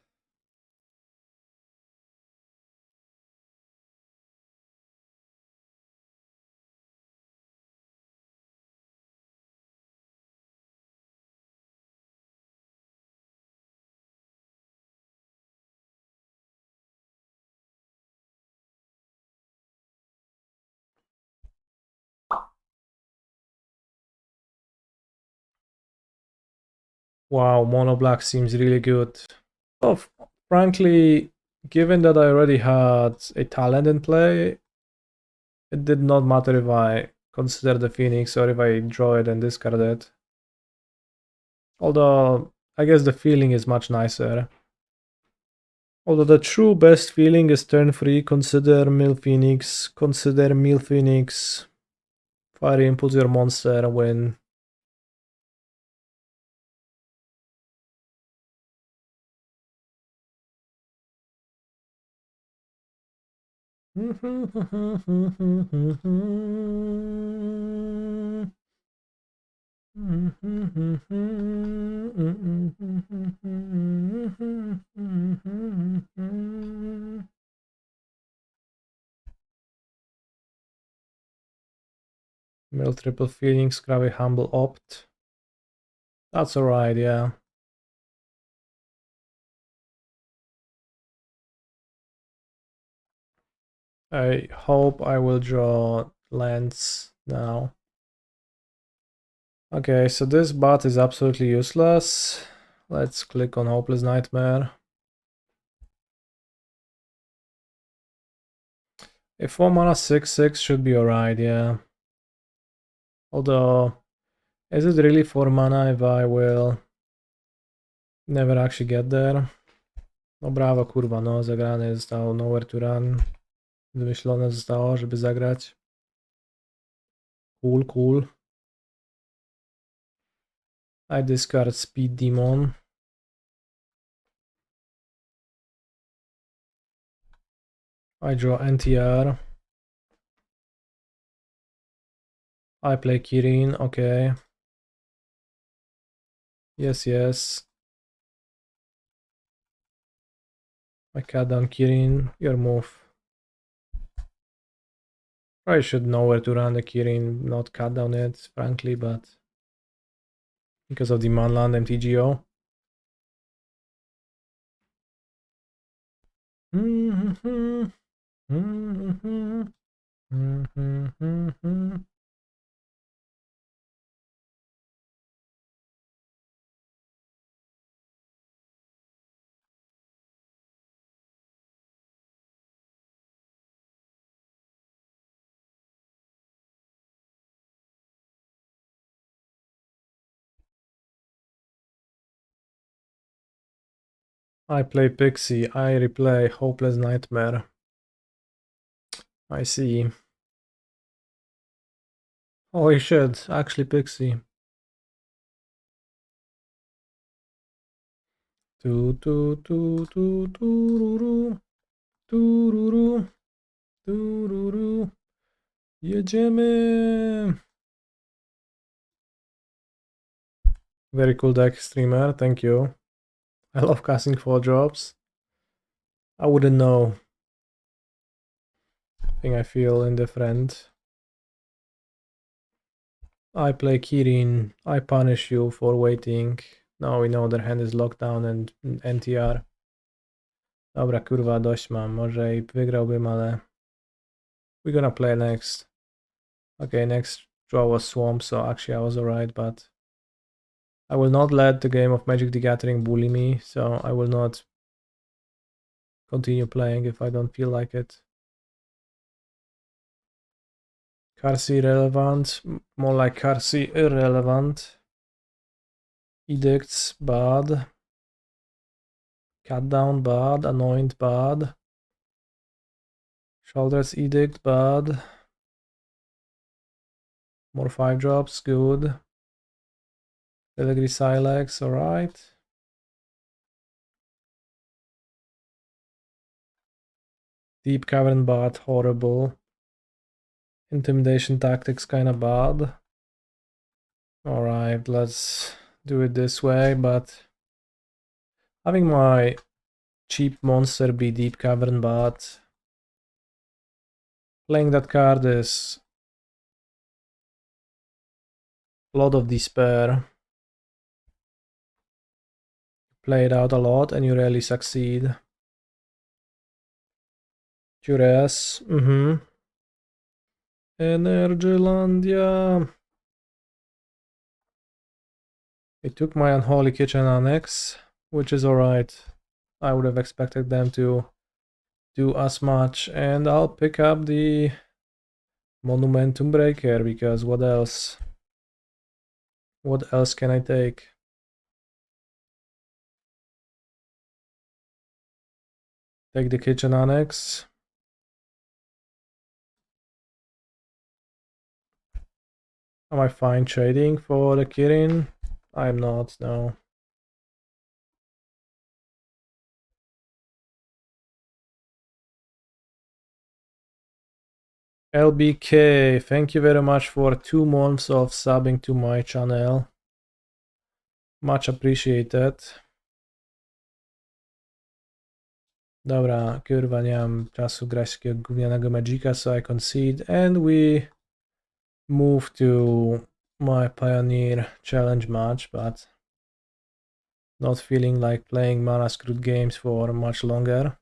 Wow, mono black seems really good. Oh, frankly, given that I already had a talent in play, it did not matter if I consider the Phoenix or if I draw it and discard it. Although, I guess the feeling is much nicer. Although the true best feeling is turn 3, consider Mill Phoenix, Fire Impulse your monster, win. Mill triple Phoenix, grab a humble opt. That's alright, yeah. I hope I will draw lands now. Okay, so this bot is absolutely useless. Let's click on Hopeless Nightmare. A 4 mana 6/6 should be alright, yeah. Although, is it really 4 mana if I will never actually get there? No brawo, kurwa, no, zagrane zostało Nowhere to Run. Wymyślone zostało, żeby zagrać. Cool, cool. I discard Speed Demon. I draw NTR. I play Kirin, okay. Yes, yes. I cut down Kirin, your move. I should know where to run the Kirin, not cut down it, frankly, but because of the Manland MTGO. I play Pixie, I replay Hopeless Nightmare. I see. Holy shit, actually Pixie. Jedziemy! Very cool deck, streamer, thank you. I love casting 4 drops. I wouldn't know. I think I feel indifferent. I play Kirin. I punish you for waiting. Now we know their hand is locked down and NTR. Dobra, kurwa, dość mam. Może i wygrałbym, ale... We're gonna play next. Okay, next draw was Swamp, so actually I was alright, but... I will not let the game of Magic the Gathering bully me, so I will not continue playing if I don't feel like it. Qarsi Relevant, more like Qarsi Irrelevant. Edicts, bad. Cut down, bad. Anoint, bad. Sheoldred's Edict, bad. More 5 drops, good. Filigree Sylex, alright. Deep-Cavern Bat, horrible. Intimidation Tactics, kinda bad. Alright, let's do it this way, but... Having my cheap monster be Deep-Cavern Bat... Playing that card is... a lot of despair. Play it out a lot and you rarely succeed. Duress, Energylandia. It took my Unholy Kitchen Annex, which is alright. I would have expected them to do as much, and I'll pick up the Monumentum Breaker, because what else? What else can I take? Take the Kitchen Annex. Am I fine trading for the Kirin? I'm not, no. LBK, thank you very much for 2 months of subbing to my channel. Much appreciated. Dobra, kurwa, nie mam czasu grać takiego gównianego Magica, so I concede, and we move to my Pioneer Challenge match, but not feeling like playing Mana Screwed games for much longer.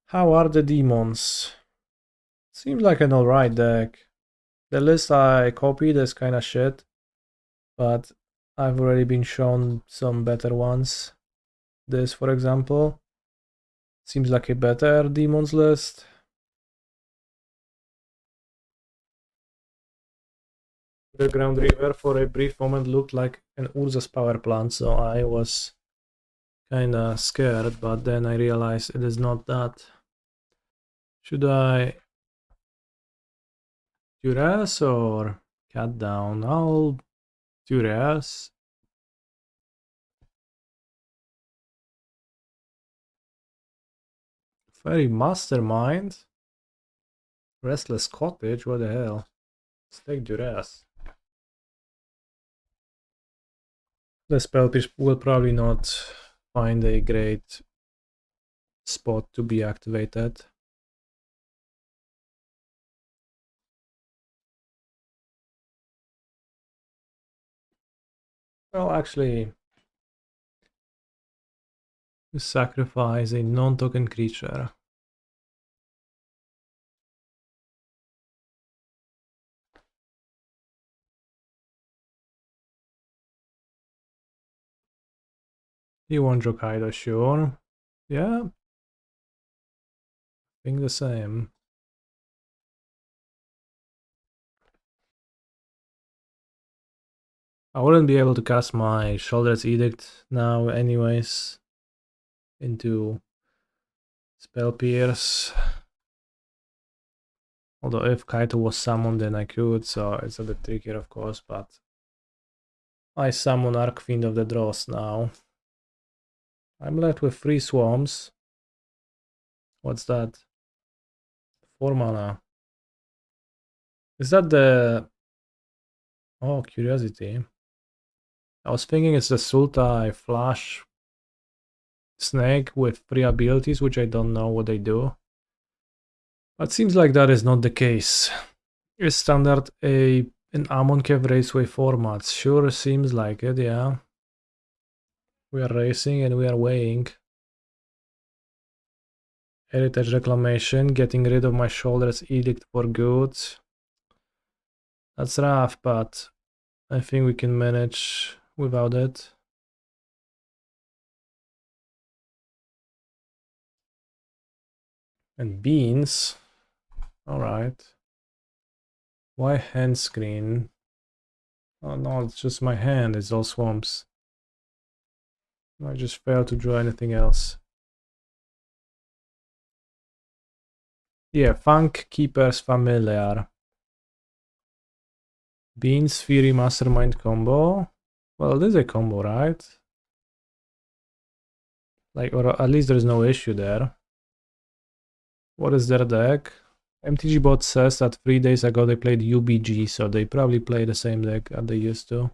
How are the demons? Seems like an alright deck. The list I copied is kinda shit, but I've already been shown some better ones. This, for example, seems like a better demons list. The Ground River for a brief moment looked like an Urza's power plant, so I was kinda scared, but then I realized it is not that. Should I Duress or cut down? I'll Duress. Fairy Mastermind? Restless Cottage? What the hell? Let's take Duress. The spell will probably not find a great spot to be activated. Well, actually, you sacrifice a non-token creature. You want Jokaido, sure. Yeah, think the same. I wouldn't be able to cast my Sheoldred's Edict now anyways into Spell Pierce. Although if Kaito was summoned then I could, so it's a bit trickier of course, but I summon Archfiend of the Dross now. I'm left with 3 Swarms. What's that? 4 mana. Is that the... Oh, Curiosity. I was thinking it's the Sultai Flash Snake with 3 abilities, which I don't know what they do. But seems like that is not the case. Is standard an Amonkhet Raceway format? Sure seems like it, yeah. We are racing and we are weighing. Heritage Reclamation, getting rid of my Sheoldred's Edict for good. That's rough, but I think we can manage without it. And beans. Alright. Why hand screen? Oh no, it's just my hand, it's all swamps. I just failed to draw anything else. Yeah, Funk Keeper's Familiar. Beans Fury Mastermind combo. Well, this is a combo, right? Like, or at least there's no issue there. What is their deck? MTG bot says that 3 days ago they played UBG, so they probably play the same deck as they used to.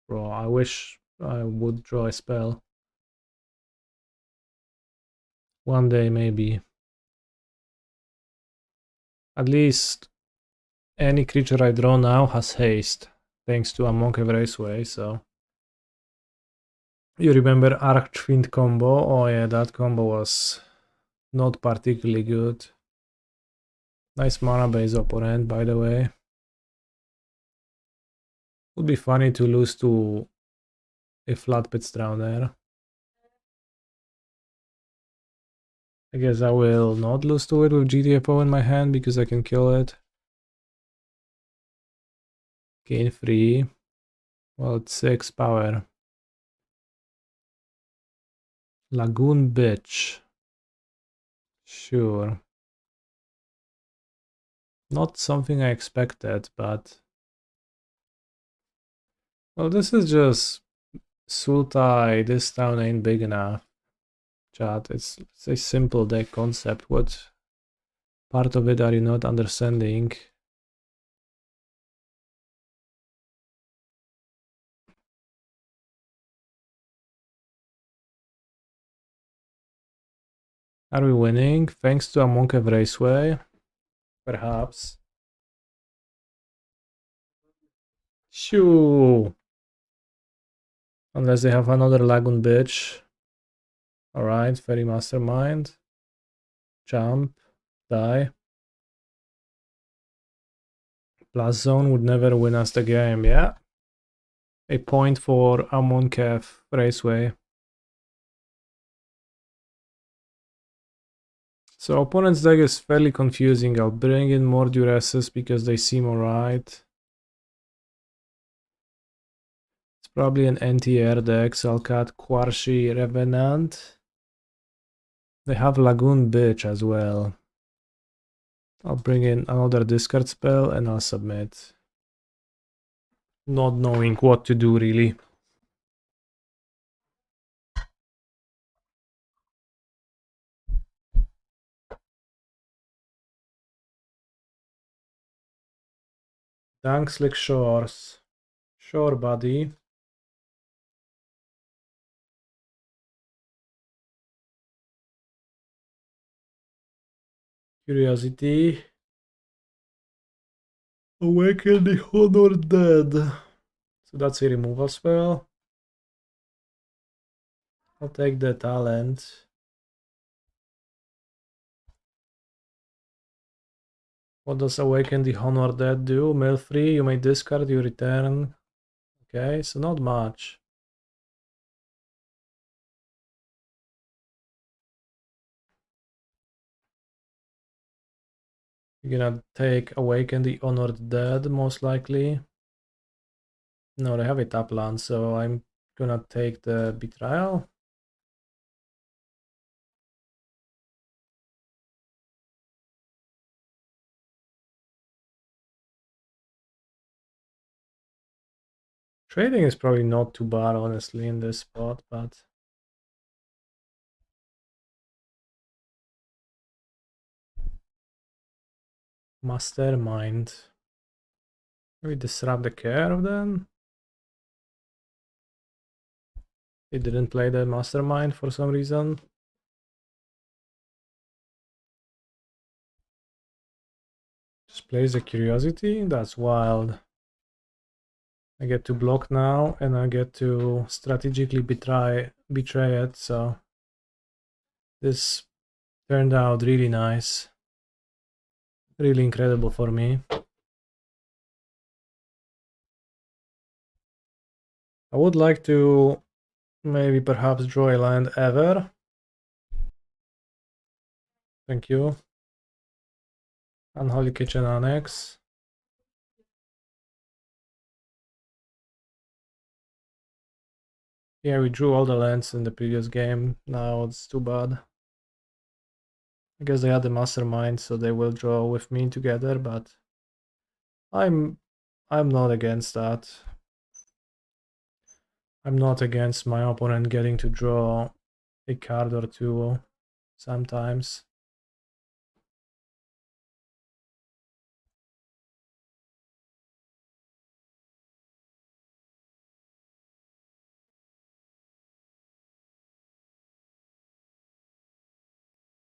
Bro, I wish I would draw a spell. One day, maybe. At least any creature I draw now has haste, thanks to Amonkhet Raceway, so... You remember Archfiend combo? Oh yeah, that combo was not particularly good. Nice mana base opponent, by the way. Would be funny to lose to a flat pit Drowner. I guess I will not lose to it with GTFO in my hand because I can kill it. Gain 3. Well, it's 6 power. Lagoon Bitch. Sure. Not something I expected, but... Well, this is just... Sultai, this town ain't big enough. Chat, it's a simple deck concept. What part of it are you not understanding? Are we winning? Thanks to Amonkhet Raceway? Perhaps. Shoo! Unless they have another Lagoon Bitch. Alright, Fairy Mastermind. Jump. Die. Plus Zone would never win us the game, yeah? A point for Amonkhet Raceway. So opponent's deck is fairly confusing. I'll bring in more Duresses because they seem alright. It's probably an anti-air deck, so I'll cut Qarsi Revenant. They have Lagoon Bitch as well. I'll bring in another discard spell and I'll submit. Not knowing what to do really. Thanks, Slick Shores. Sure, buddy. Curiosity. Awaken the Honored Dead. So that's a removal spell. I'll take the talent. What does Awaken the Honored Dead do? Mill free, you may discard, you return. Okay, so not much. You're gonna take Awaken the Honored Dead, most likely. No, they have a tap land, so I'm gonna take the Betrayal. Trading is probably not too bad, honestly, in this spot, but... Mastermind. Maybe disrupt the curve then? He didn't play the Mastermind for some reason. Just plays the Curiosity? That's wild. I get to block now, and I get to strategically betray it, so... This turned out really nice. Really incredible for me. I would like to maybe perhaps draw a land ever. Thank you. Unholy Kitchen Annex. Yeah, we drew all the lands in the previous game. Now it's too bad. I guess they had the Mastermind, so they will draw with me together, but I'm not against that. I'm not against my opponent getting to draw a card or two sometimes.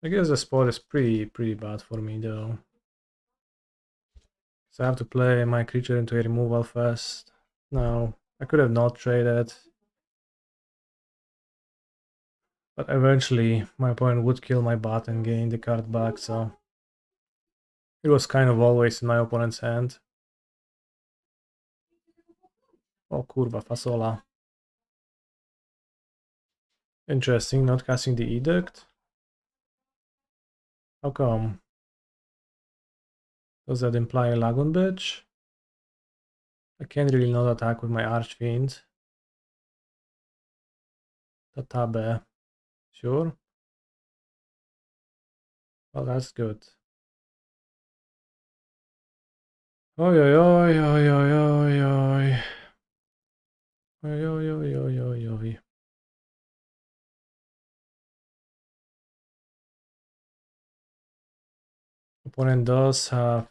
I guess the spot is pretty bad for me though. So I have to play my creature into a removal first. No, I could have not traded. But eventually my opponent would kill my bot and gain the card back, so it was kind of always in my opponent's hand. Oh kurwa, fasola. Interesting, not casting the Edict. How come? Does that imply a Lagoon bitch? I can't really not attack with my Archfiend. Tatabe. Sure. Well, that's good. Oi oi oi oi oi oi oi. Oi oi oi oi oi oi. Opponent does have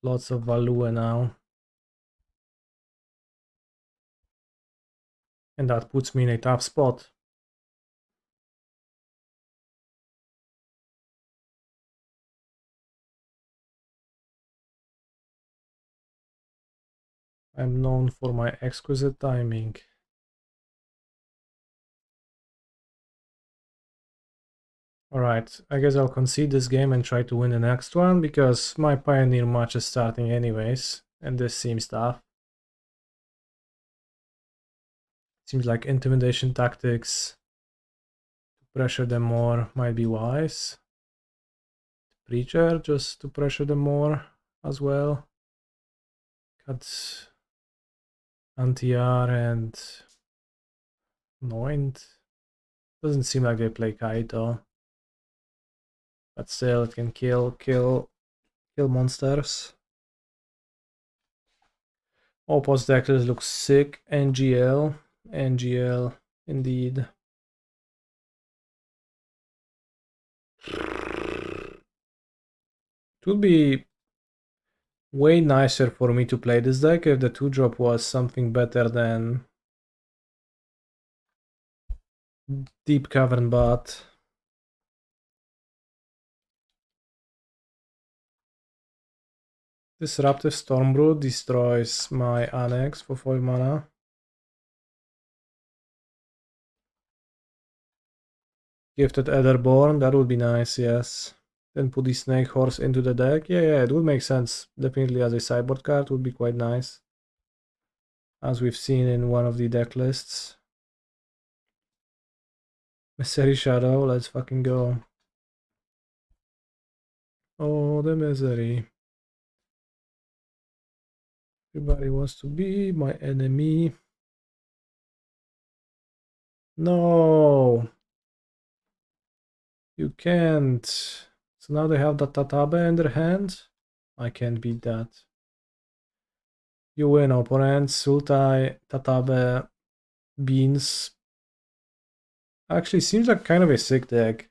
lots of value now. And that puts me in a tough spot. I'm known for my exquisite timing. Alright, I guess I'll concede this game and try to win the next one, because my Pioneer match is starting anyways, and this seems tough. Seems like Intimidation Tactics, to pressure them more, might be wise. Preacher, just to pressure them more as well. Got Anti-R and Anoint. Doesn't seem like they play Kaito. But still, it can kill monsters. Opposite deck looks sick. NGL. NGL, indeed. It would be way nicer for me to play this deck if the 2-drop was something better than Deep-Cavern Bat. Disruptive Stormbrood destroys my Annex for 4 mana. Gifted Etherborn, that would be nice, yes. Then put the Snake Horse into the deck. Yeah, it would make sense. Definitely as a sideboard card would be quite nice. As we've seen in one of the deck lists. Misery Shadow, let's fucking go. Oh, the misery. Everybody wants to be my enemy. No! You can't. So now they have the Tatabe in their hand. I can't beat that. You win, opponent. Sultai, Tatabe, Beans. Actually, seems like kind of a sick deck.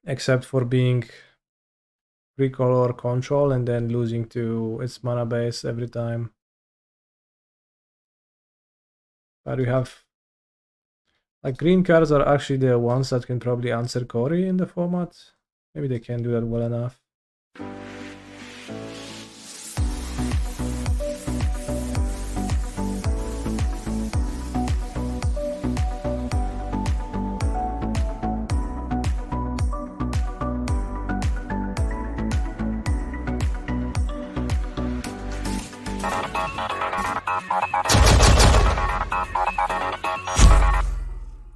Except for being recolor control and then losing to its mana base every time. But we have... Like, green cards are actually the ones that can probably answer Cory in the format. Maybe they can't do that well enough.